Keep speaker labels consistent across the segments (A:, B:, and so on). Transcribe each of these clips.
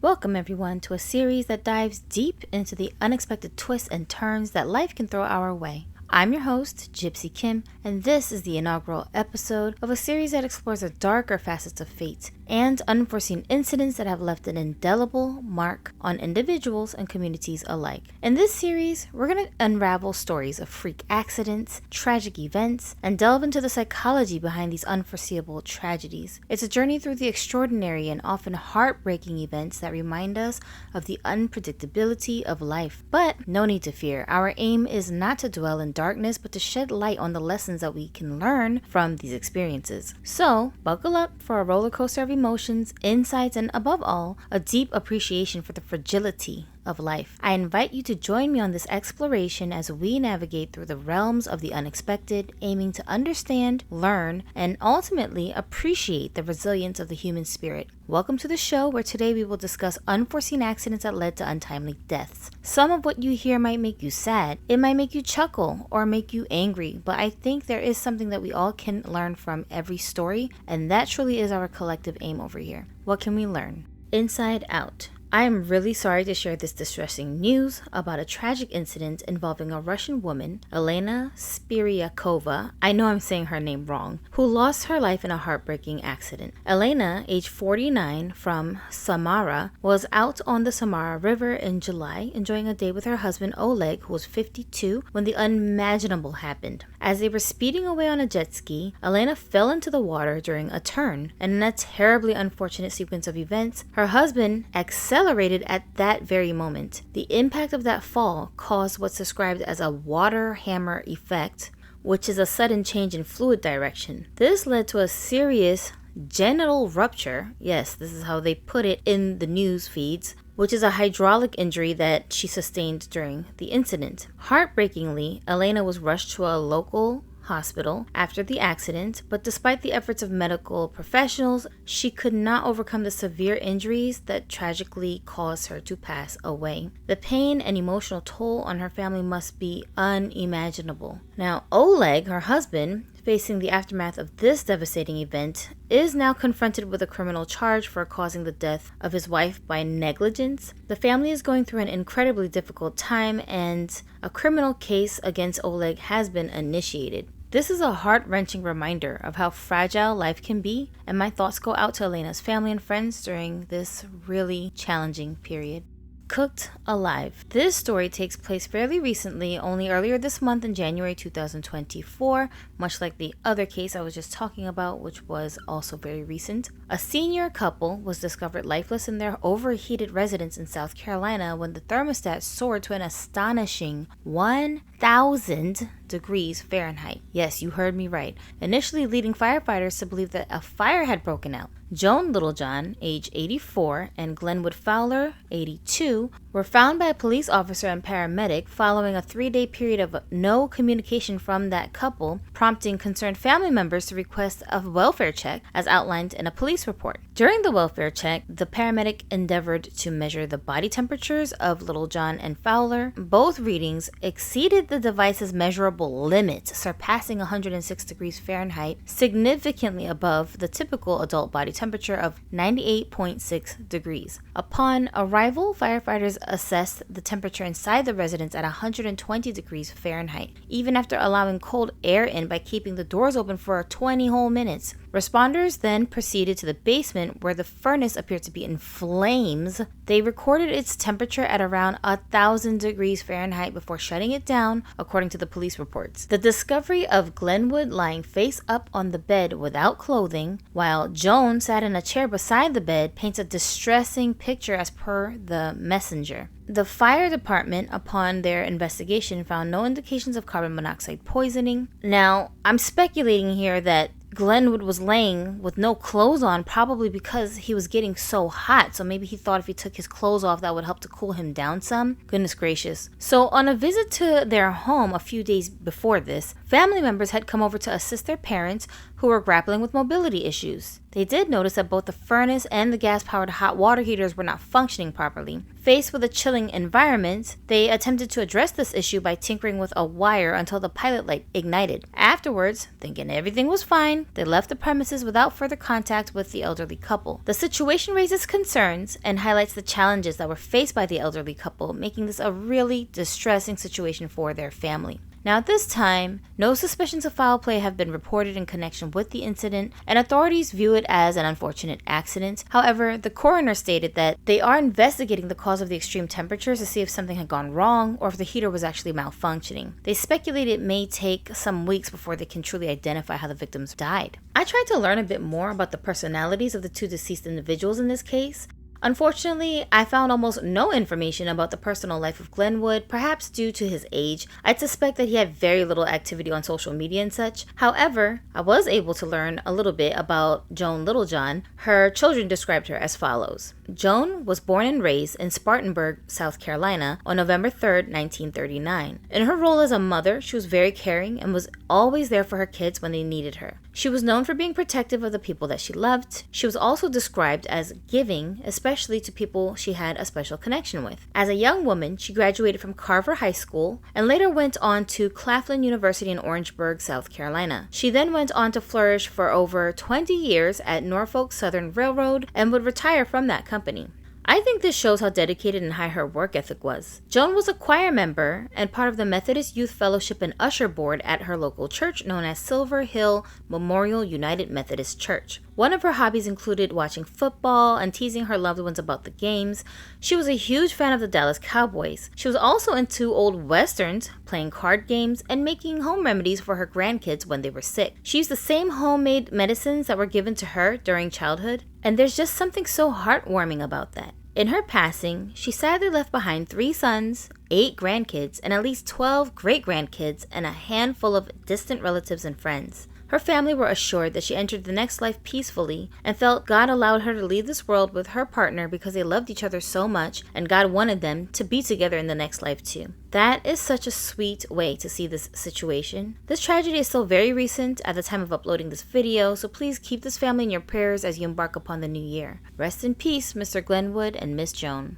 A: Welcome everyone to a series that dives deep into the unexpected twists and turns that life can throw our way. I'm your host, Gypsy Kim, and this is the inaugural episode of a series that explores the darker facets of fate and unforeseen incidents that have left an indelible mark on individuals and communities alike. In this series, we're going to unravel stories of freak accidents, tragic events, and delve into the psychology behind these unforeseeable tragedies. It's a journey through the extraordinary and often heartbreaking events that remind us of the unpredictability of life. But no need to fear, our aim is not to dwell in darkness, but to shed light on the lessons that we can learn from these experiences. So, buckle up for a roller coaster of emotions, insights, and above all, a deep appreciation for the fragility of life. I invite you to join me on this exploration as we navigate through the realms of the unexpected, aiming to understand, learn, and ultimately appreciate the resilience of the human spirit. Welcome to the show, where today we will discuss unforeseen accidents that led to untimely deaths. Some of what you hear might make you sad, it might make you chuckle, or make you angry, but I think there is something that we all can learn from every story, and that truly is our collective aim over here. What can we learn? Inside Out. I am really sorry to share this distressing news about a tragic incident involving a Russian woman, Elena Spirova, I know I'm saying her name wrong, who lost her life in a heartbreaking accident. Elena, age 49, from Samara, was out on the Samara River in July, enjoying a day with her husband Oleg, who was 52, when the unimaginable happened. As they were speeding away on a jet ski, Elena fell into the water during a turn, and in a terribly unfortunate sequence of events, her husband accelerated at that very moment. The impact of that fall caused what's described as a water hammer effect, which is a sudden change in fluid direction. This led to a serious genital rupture. Yes, this is how they put it in the news feeds, which is a hydraulic injury that she sustained during the incident. Heartbreakingly, Elena was rushed to a local hospital after the accident, but despite the efforts of medical professionals, she could not overcome the severe injuries that tragically caused her to pass away. The pain and emotional toll on her family must be unimaginable. Now, Oleg, her husband, facing the aftermath of this devastating event, is now confronted with a criminal charge for causing the death of his wife by negligence. The family is going through an incredibly difficult time, and a criminal case against Oleg has been initiated. This is a heart-wrenching reminder of how fragile life can be, and my thoughts go out to Elena's family and friends during this really challenging period. Cooked alive. This story takes place fairly recently, only earlier this month in January 2024, much like the other case I was just talking about, which was also very recent. A senior couple was discovered lifeless in their overheated residence in South Carolina when the thermostat soared to an astonishing 1,000 degrees Fahrenheit. Yes, you heard me right. Initially leading firefighters to believe that a fire had broken out. Joan Littlejohn, age 84, and Glenwood Fowler, 82, were found by a police officer and paramedic following a 3-day period of no communication from that couple, prompting concerned family members to request a welfare check as outlined in a police report. During the welfare check, the paramedic endeavored to measure the body temperatures of Littlejohn and Fowler. Both readings exceeded the device's measurable limit, surpassing 106 degrees Fahrenheit, significantly above the typical adult body temperature of 98.6 degrees. Upon arrival, firefighters assessed the temperature inside the residence at 120 degrees Fahrenheit, even after allowing cold air in by keeping the doors open for 20 whole minutes. Responders then proceeded to the basement where the furnace appeared to be in flames. They recorded its temperature at around 1,000 degrees Fahrenheit before shutting it down, according to the police reports. The discovery of Glenwood lying face up on the bed without clothing, while Joan sat in a chair beside the bed, paints a distressing picture as per the messenger. The fire department, upon their investigation, found no indications of carbon monoxide poisoning. Now, I'm speculating here that Glenwood was laying with no clothes on, probably because he was getting so hot. So maybe he thought if he took his clothes off, that would help to cool him down some. Goodness gracious. So on a visit to their home a few days before this, family members had come over to assist their parents who were grappling with mobility issues. They did notice that both the furnace and the gas-powered hot water heaters were not functioning properly. Faced with a chilling environment, they attempted to address this issue by tinkering with a wire until the pilot light ignited. Afterwards, thinking everything was fine, they left the premises without further contact with the elderly couple. The situation raises concerns and highlights the challenges that were faced by the elderly couple, making this a really distressing situation for their family. Now at this time, no suspicions of foul play have been reported in connection with the incident, and authorities view it as an unfortunate accident. However, the coroner stated that they are investigating the cause of the extreme temperatures to see if something had gone wrong or if the heater was actually malfunctioning. They speculate it may take some weeks before they can truly identify how the victims died. I tried to learn a bit more about the personalities of the two deceased individuals in this case. Unfortunately, I found almost no information about the personal life of Glenwood, perhaps due to his age. I'd suspect that he had very little activity on social media and such. However, I was able to learn a little bit about Joan Littlejohn. Her children described her as follows. Joan was born and raised in Spartanburg, South Carolina on November 3rd, 1939. In her role as a mother, she was very caring and was always there for her kids when they needed her. She was known for being protective of the people that she loved. She was also described as giving, especially to people she had a special connection with. As a young woman, she graduated from Carver High School and later went on to Claflin University in Orangeburg, South Carolina. She then went on to flourish for over 20 years at Norfolk Southern Railroad and would retire from that company. I think this shows how dedicated and high her work ethic was. Joan was a choir member and part of the Methodist Youth Fellowship and Usher Board at her local church known as Silver Hill Memorial United Methodist Church. One of her hobbies included watching football and teasing her loved ones about the games. She was a huge fan of the Dallas Cowboys. She was also into old westerns, playing card games, and making home remedies for her grandkids when they were sick. She used the same homemade medicines that were given to her during childhood, and there's just something so heartwarming about that. In her passing, she sadly left behind 3 sons, 8 grandkids, and at least 12 great-grandkids, and a handful of distant relatives and friends. Her family were assured that she entered the next life peacefully and felt God allowed her to leave this world with her partner because they loved each other so much and God wanted them to be together in the next life too. That is such a sweet way to see this situation. This tragedy is still very recent at the time of uploading this video, so please keep this family in your prayers as you embark upon the new year. Rest in peace, Mr. Glenwood and Miss Joan.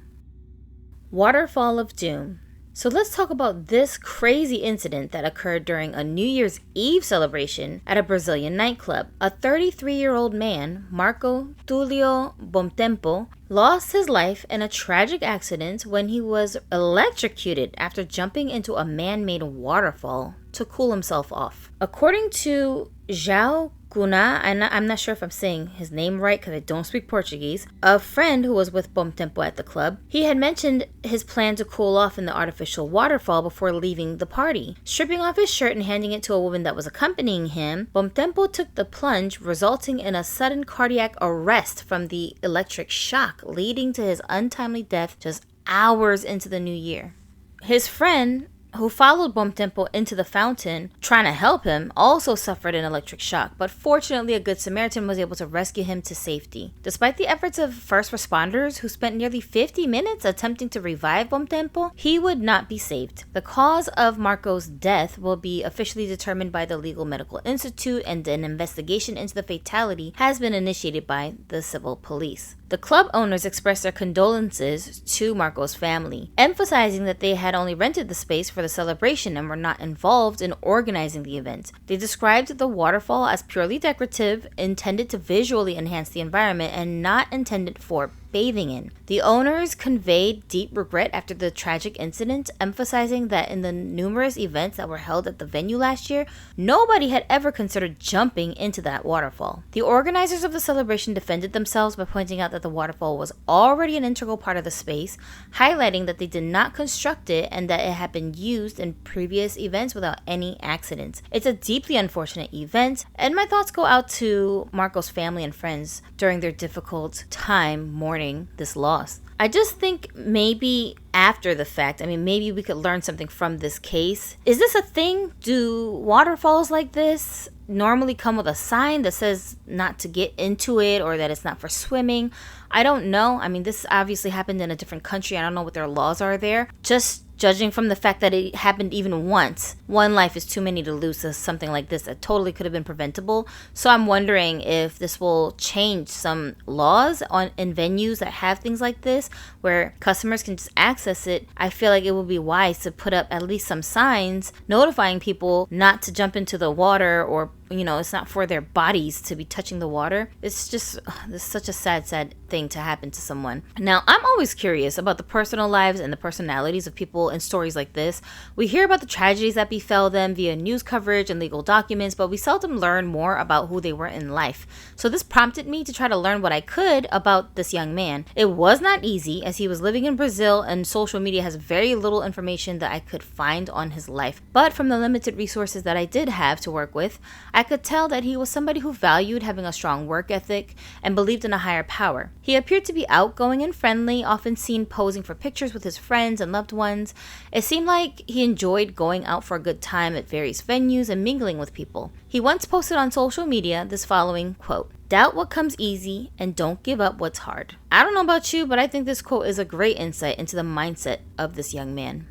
A: Waterfall of Doom. So let's talk about this crazy incident that occurred during a New Year's Eve celebration at a Brazilian nightclub. A 33-year-old man, Marco Tulio Bomtempo, lost his life in a tragic accident when he was electrocuted after jumping into a man-made waterfall to cool himself off. According to João Cunha, I'm not sure if I'm saying his name right because I don't speak Portuguese, a friend who was with Bomtempo at the club, he had mentioned his plan to cool off in the artificial waterfall before leaving the party. Stripping off his shirt and handing it to a woman that was accompanying him, Bomtempo took the plunge, resulting in a sudden cardiac arrest from the electric shock, leading to his untimely death just hours into the new year. His friend, who followed Bomtempo into the fountain, trying to help him, also suffered an electric shock, but fortunately a good Samaritan was able to rescue him to safety. Despite the efforts of first responders who spent nearly 50 minutes attempting to revive Bomtempo, he would not be saved. The cause of Marco's death will be officially determined by the Legal Medical Institute, and an investigation into the fatality has been initiated by the civil police. The club owners expressed their condolences to Marco's family, emphasizing that they had only rented the space for the celebration and were not involved in organizing the event. They described the waterfall as purely decorative, intended to visually enhance the environment, and not intended for bathing in. The owners conveyed deep regret after the tragic incident, emphasizing that in the numerous events that were held at the venue last year, nobody had ever considered jumping into that waterfall. The organizers of the celebration defended themselves by pointing out that the waterfall was already an integral part of the space, highlighting that they did not construct it and that it had been used in previous events without any accidents. It's a deeply unfortunate event, and my thoughts go out to Marco's family and friends during their difficult time mourning this loss. I just think maybe after the fact, maybe we could learn something from this case. Is this a thing? Do waterfalls like this normally come with a sign that says not to get into it or that it's not for swimming? I don't know. This obviously happened in a different country. I don't know what their laws are there. Just Judging from the fact that it happened even once, one life is too many to lose to something like this that totally could have been preventable. So I'm wondering if this will change some laws in venues that have things like this, where customers can just access it. I feel like it would be wise to put up at least some signs notifying people not to jump into the water, or it's not for their bodies to be touching the water. It's such a sad thing to happen to someone. Now, I'm always curious about the personal lives and the personalities of people in stories like this. We hear about the tragedies that befell them via news coverage and legal documents, but we seldom learn more about who they were in life. So this prompted me to try to learn what I could about this young man. It was not easy, as he was living in Brazil and social media has very little information that I could find on his life. But from the limited resources that I did have to work with, I could tell that he was somebody who valued having a strong work ethic and believed in a higher power. He appeared to be outgoing and friendly, often seen posing for pictures with his friends and loved ones. It seemed like he enjoyed going out for a good time at various venues and mingling with people. He once posted on social media this following quote: "Doubt what comes easy and don't give up what's hard." I don't know about you, but I think this quote is a great insight into the mindset of this young man.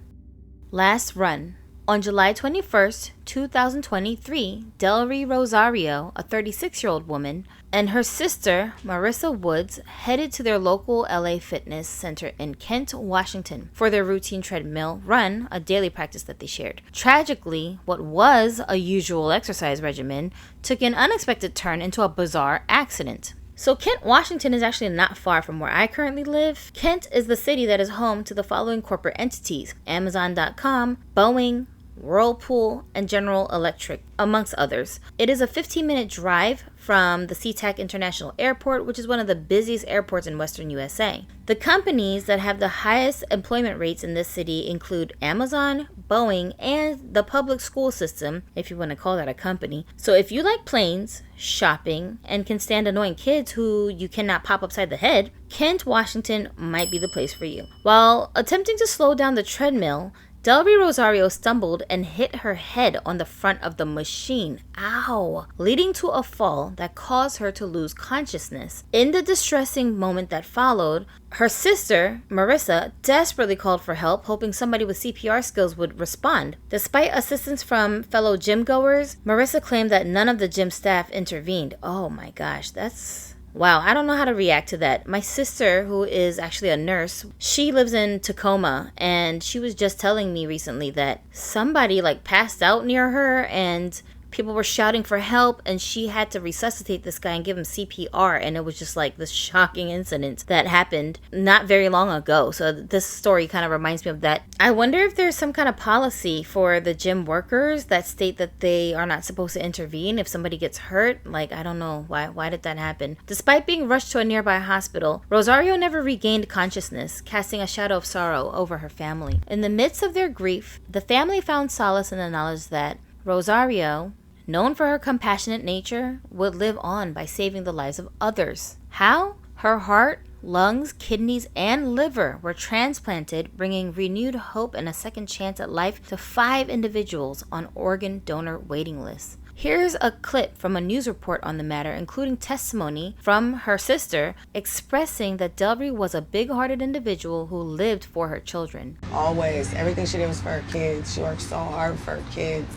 A: Last run. On July 21st, 2023, Delry Rosario, a 36-year-old woman, and her sister, Marissa Woods, headed to their local LA fitness center in Kent, Washington, for their routine treadmill run, a daily practice that they shared. Tragically, what was a usual exercise regimen took an unexpected turn into a bizarre accident. So Kent, Washington is actually not far from where I currently live. Kent is the city that is home to the following corporate entities: Amazon.com, Boeing, Whirlpool, and General Electric, amongst others. It is a 15-minute drive from the SeaTac International Airport, which is one of the busiest airports in Western USA. The companies that have the highest employment rates in this city include Amazon, Boeing, and the public school system, if you want to call that a company. So if you like planes, shopping, and can stand annoying kids who you cannot pop upside the head, Kent, Washington might be the place for you. While attempting to slow down the treadmill, Delry Rosario stumbled and hit her head on the front of the machine, leading to a fall that caused her to lose consciousness. In the distressing moment that followed, her sister, Marissa, desperately called for help, hoping somebody with CPR skills would respond. Despite assistance from fellow gym goers, Marissa claimed that none of the gym staff intervened. Oh my gosh, wow, I don't know how to react to that. My sister, who is actually a nurse, she lives in Tacoma, and she was just telling me recently that somebody passed out near her and people were shouting for help, and she had to resuscitate this guy and give him CPR, and it was just this shocking incident that happened not very long ago. So this story kind of reminds me of that. I wonder if there's some kind of policy for the gym workers that state that they are not supposed to intervene if somebody gets hurt. I don't know. Why did that happen? Despite being rushed to a nearby hospital, Rosario never regained consciousness, casting a shadow of sorrow over her family. In the midst of their grief, the family found solace in the knowledge that Rosario, known for her compassionate nature, would live on by saving the lives of others. How? Her heart, lungs, kidneys, and liver were transplanted, bringing renewed hope and a second chance at life to 5 individuals on organ donor waiting lists. Here's a clip from a news report on the matter, including testimony from her sister expressing that Delry was a big-hearted individual who lived for her children.
B: Always. Everything she did was for her kids. She worked so hard for her kids.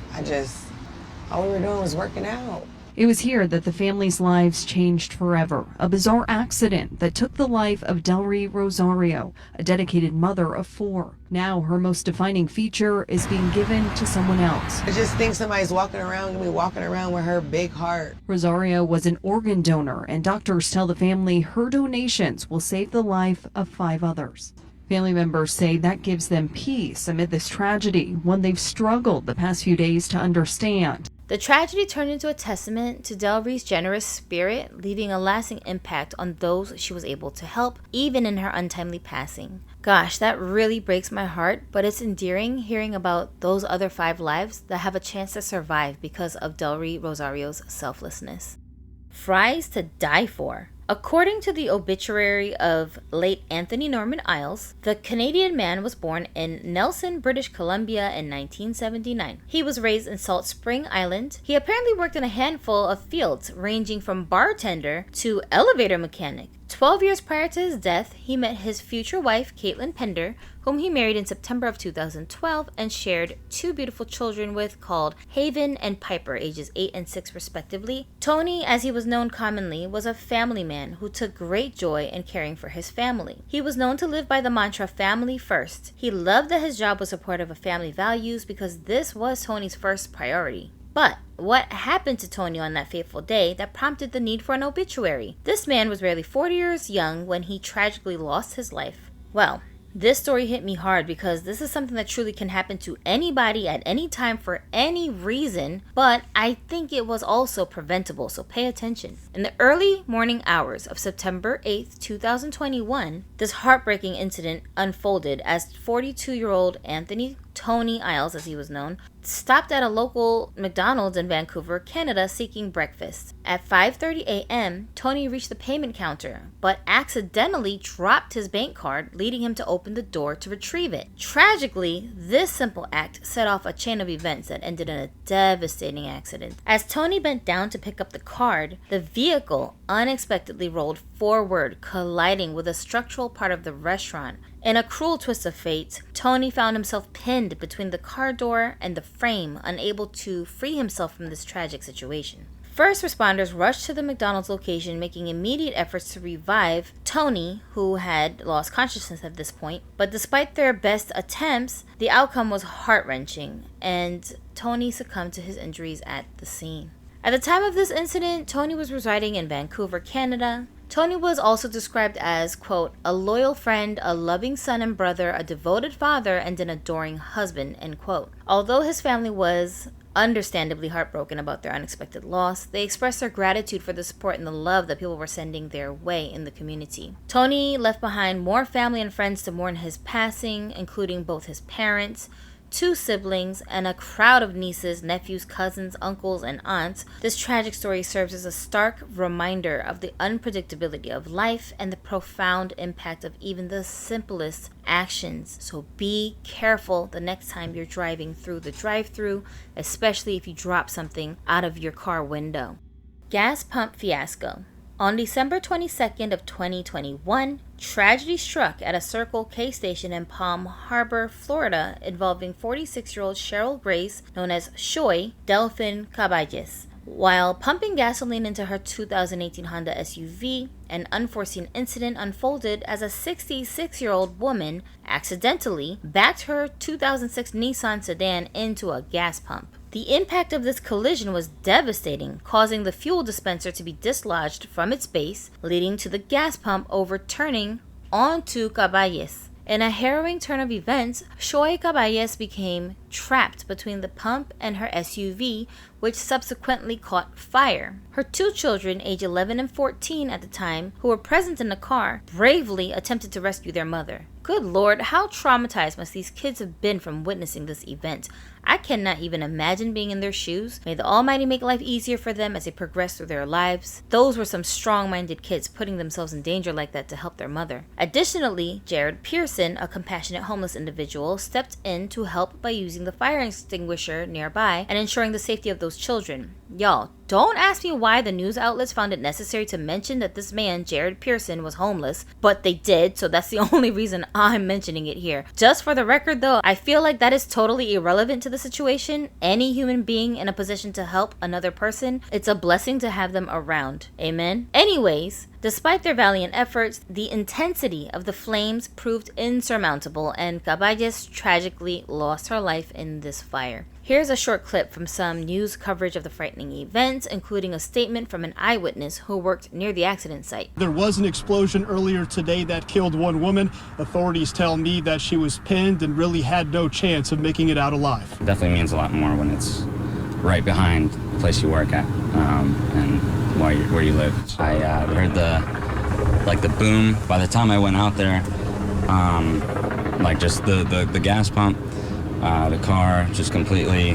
B: All we were doing was working out.
C: It was here that the family's lives changed forever. A bizarre accident that took the life of Delry Rosario, a dedicated mother of 4. Now her most defining feature is being given to someone else.
B: I just think somebody's walking around with her big heart.
C: Rosario was an organ donor, and doctors tell the family her donations will save the life of 5 others. Family members say that gives them peace amid this tragedy, one they've struggled the past few days to understand.
A: The tragedy turned into a testament to Delry's generous spirit, leaving a lasting impact on those she was able to help, even in her untimely passing. Gosh, that really breaks my heart, but it's endearing hearing about those other 5 lives that have a chance to survive because of Delry Rosario's selflessness. Fries to die for. According to the obituary of late Anthony Norman Isles, the Canadian man was born in Nelson, British Columbia in 1979. He was raised in Salt Spring Island. He apparently worked in a handful of fields, ranging from bartender to elevator mechanic. 12 years prior to his death, he met his future wife, Caitlin Pender, whom he married in September of 2012 and shared 2 beautiful children with, called Haven and Piper, ages 8 and 6 respectively. Tony, as he was known commonly, was a family man who took great joy in caring for his family. He was known to live by the mantra family first. He loved that his job was supportive of family values because this was Tony's first priority. But what happened to Tony on that fateful day that prompted the need for an obituary? This man was barely 40 years young when he tragically lost his life. Well, this story hit me hard because this is something that truly can happen to anybody at any time for any reason, but I think it was also preventable, so pay attention. In the early morning hours of September 8th, 2021, this heartbreaking incident unfolded as 42-year-old Anthony Tony Isles, as he was known, stopped at a local McDonald's in Vancouver, Canada, seeking breakfast. At 5:30 a.m., Tony reached the payment counter, but accidentally dropped his bank card, leading him to open the door to retrieve it. Tragically, this simple act set off a chain of events that ended in a devastating accident. As Tony bent down to pick up the card, the vehicle unexpectedly rolled forward, colliding with a structural part of the restaurant. In a cruel twist of fate, Tony found himself pinned between the car door and the frame, unable to free himself from this tragic situation. First responders rushed to the McDonald's location, making immediate efforts to revive Tony, who had lost consciousness at this point. But despite their best attempts, the outcome was heart-wrenching, and Tony succumbed to his injuries at the scene. At the time of this incident, Tony was residing in Vancouver, Canada. Tony was also described as, quote, a loyal friend, a loving son and brother, a devoted father, and an adoring husband, end quote. Although his family was understandably heartbroken about their unexpected loss, they expressed their gratitude for the support and the love that people were sending their way in the community. Tony left behind more family and friends to mourn his passing, including both his parents, 2 siblings, and a crowd of nieces, nephews, cousins, uncles, and aunts. This tragic story serves as a stark reminder of the unpredictability of life and the profound impact of even the simplest actions. So be careful the next time you're driving through the drive-thru, especially if you drop something out of your car window. Gas pump fiasco. On December 22nd of 2021, tragedy struck at a Circle K station in Palm Harbor, Florida, involving 46-year-old Cheryl Grace, known as Shoy Delfin Caballes. While pumping gasoline into her 2018 Honda SUV, an unforeseen incident unfolded as a 66-year-old woman accidentally backed her 2006 Nissan sedan into a gas pump. The impact of this collision was devastating, causing the fuel dispenser to be dislodged from its base, leading to the gas pump overturning onto Caballes. In a harrowing turn of events, Shoy Caballes became trapped between the pump and her SUV, which subsequently caught fire. Her 2 children, age 11 and 14 at the time, who were present in the car, bravely attempted to rescue their mother. Good Lord, how traumatized must these kids have been from witnessing this event? I cannot even imagine being in their shoes. May the Almighty make life easier for them as they progress through their lives. Those were some strong-minded kids putting themselves in danger like that to help their mother. Additionally, Jared Pearson, a compassionate homeless individual, stepped in to help by using the fire extinguisher nearby and ensuring the safety of those children. Y'all, don't ask me why the news outlets found it necessary to mention that this man, Jared Pearson, was homeless, but they did, so that's the only reason I'm mentioning it here. Just for the record though, I feel like that is totally irrelevant to the situation. Any human being in a position to help another person, it's a blessing to have them around. Amen? Anyways, despite their valiant efforts, the intensity of the flames proved insurmountable, and Caballes tragically lost her life in this fire. Here's a short clip from some news coverage of the frightening events, including a statement from an eyewitness who worked near the accident site.
D: There was an explosion earlier today that killed 1 woman. Authorities tell me that she was pinned and really had no chance of making it out alive.
E: It definitely means a lot more when it's right behind the place you work at and where you live. I heard the boom. By the time I went out there, just the gas pump, the car just completely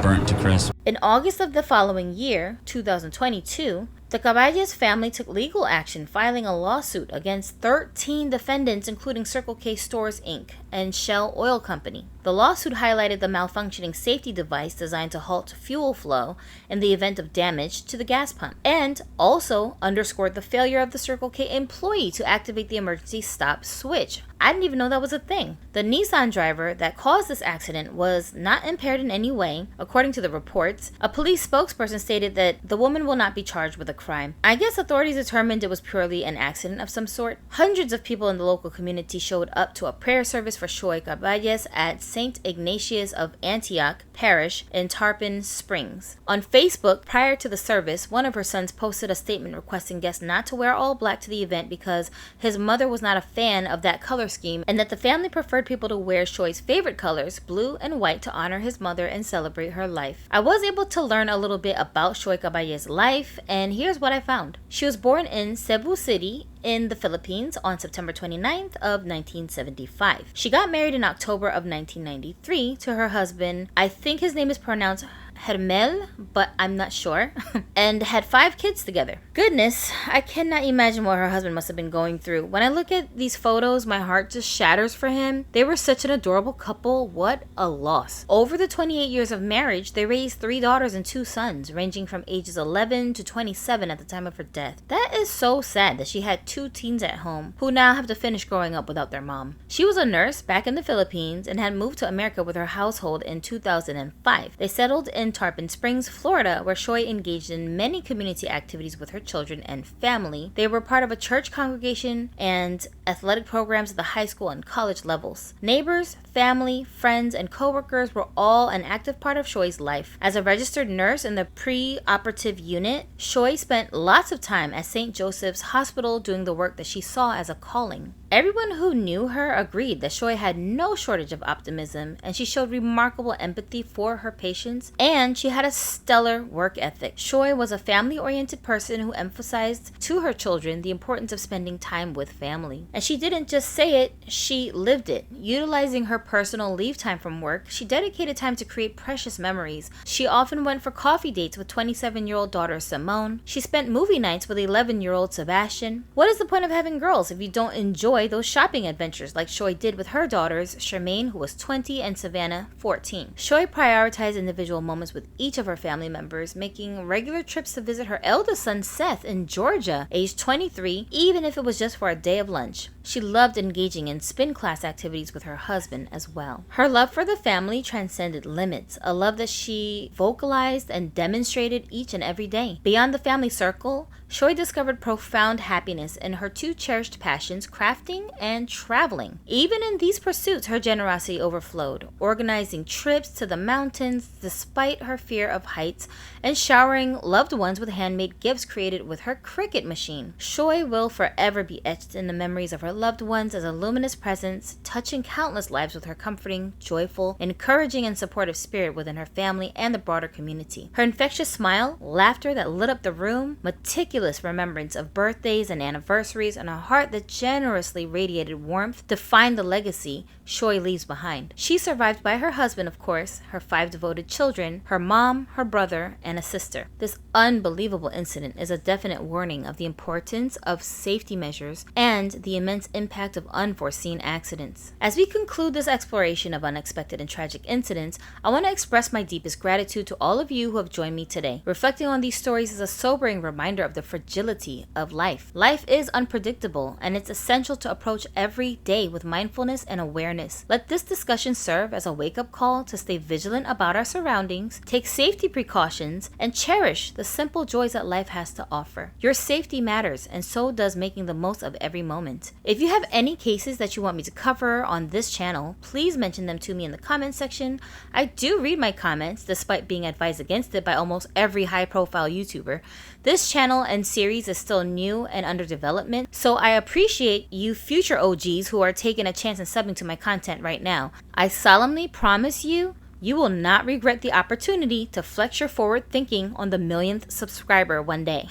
E: burnt to crisp.
A: In August of the following year, 2022, the Caballes family took legal action, filing a lawsuit against 13 defendants, including Circle K Stores, Inc. and Shell Oil Company. The lawsuit highlighted the malfunctioning safety device designed to halt fuel flow in the event of damage to the gas pump, and also underscored the failure of the Circle K employee to activate the emergency stop switch. I didn't even know that was a thing. The Nissan driver that caused this accident was not impaired in any way, according to the reports. A police spokesperson stated that the woman will not be charged with a crime. I guess authorities determined it was purely an accident of some sort. Hundreds of people in the local community showed up to a prayer service for Shoy Caballes at St. Ignatius of Antioch Parish in Tarpon Springs. On Facebook, prior to the service, one of her sons posted a statement requesting guests not to wear all black to the event because his mother was not a fan of that color scheme, and that the family preferred people to wear Shoy's favorite colors, blue and white, to honor his mother and celebrate her life. I was able to learn a little bit about Shoy Caballes' life, and here's what I found. She was born in Cebu City in the Philippines on September 29th of 1975. She got married in October of 1993 to her husband. I think his name is pronounced Hermel, but I'm not sure, and had 5 kids together. Goodness, I cannot imagine what her husband must have been going through. When I look at these photos, my heart just shatters for him. They were such an adorable couple. What a loss. Over the 28 years of marriage, they raised 3 daughters and 2 sons, ranging from ages 11 to 27 at the time of her death. That is so sad that she had 2 teens at home who now have to finish growing up without their mom. She was a nurse back in the Philippines and had moved to America with her household in 2005. They settled in Tarpon Springs, Florida, where Shoy engaged in many community activities with her children and family. They were part of a church congregation and athletic programs at the high school and college levels. Neighbors, family, friends, and co-workers were all an active part of Shoy's life. As a registered nurse in the pre-operative unit, Shoy spent lots of time at St. Joseph's Hospital doing the work that she saw as a calling. Everyone who knew her agreed that Shoy had no shortage of optimism, and she showed remarkable empathy for her patients, and she had a stellar work ethic. Shoy was a family-oriented person who emphasized to her children the importance of spending time with family. And she didn't just say it, she lived it. Utilizing her personal leave time from work, she dedicated time to create precious memories. She often went for coffee dates with 27-year-old daughter Simone. She spent movie nights with 11-year-old Sebastian. What is the point of having girls if you don't enjoy those shopping adventures like Shoy did with her daughters, Charmaine, who was 20, and Savannah, 14. Shoy prioritized individual moments with each of her family members, making regular trips to visit her eldest son, Seth, in Georgia, aged 23, even if it was just for a day of lunch. She loved engaging in spin class activities with her husband as well. Her love for the family transcended limits, a love that she vocalized and demonstrated each and every day. Beyond the family circle, Shoy discovered profound happiness in her 2 cherished passions, crafting and traveling. Even in these pursuits, her generosity overflowed, organizing trips to the mountains despite her fear of heights, and showering loved ones with handmade gifts created with her Cricut machine. Shoy will forever be etched in the memories of her loved ones as a luminous presence, touching countless lives with her comforting, joyful, encouraging, and supportive spirit within her family and the broader community. Her infectious smile, laughter that lit up the room, meticulous remembrance of birthdays and anniversaries, and a heart that generously radiated warmth defined the legacy Shoy leaves behind. She survived by her husband, of course, her 5 devoted children, her mom, her brother, and a sister. This unbelievable incident is a definite warning of the importance of safety measures and the immense impact of unforeseen accidents. As we conclude this exploration of unexpected and tragic incidents, I want to express my deepest gratitude to all of you who have joined me today. Reflecting on these stories is a sobering reminder of the fragility of life. Life is unpredictable, and it's essential to approach every day with mindfulness and awareness. Let this discussion serve as a wake-up call to stay vigilant about our surroundings, take safety precautions, and cherish the simple joys that life has to offer. Your safety matters, and so does making the most of every moment. If you have any cases that you want me to cover on this channel, please mention them to me in the comment section. I do read my comments, despite being advised against it by almost every high-profile YouTuber. This channel and series is still new and under development, so I appreciate you future OGs who are taking a chance and subbing to my content right now. I solemnly promise you, you will not regret the opportunity to flex your forward thinking on the 1,000,000th subscriber one day.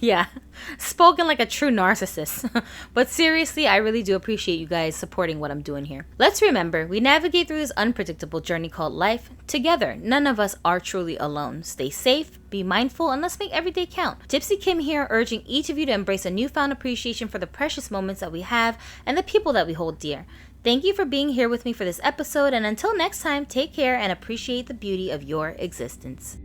A: Yeah, spoken like a true narcissist. But seriously, I really do appreciate you guys supporting what I'm doing here. Let's remember, we navigate through this unpredictable journey called life together. None of us are truly alone. Stay safe, Be mindful and let's make every day count. Gypsy Kim here, urging each of you to embrace a newfound appreciation for the precious moments that we have and the people that we hold dear. Thank you for being here with me for this episode, and until next time, take care and appreciate the beauty of your existence.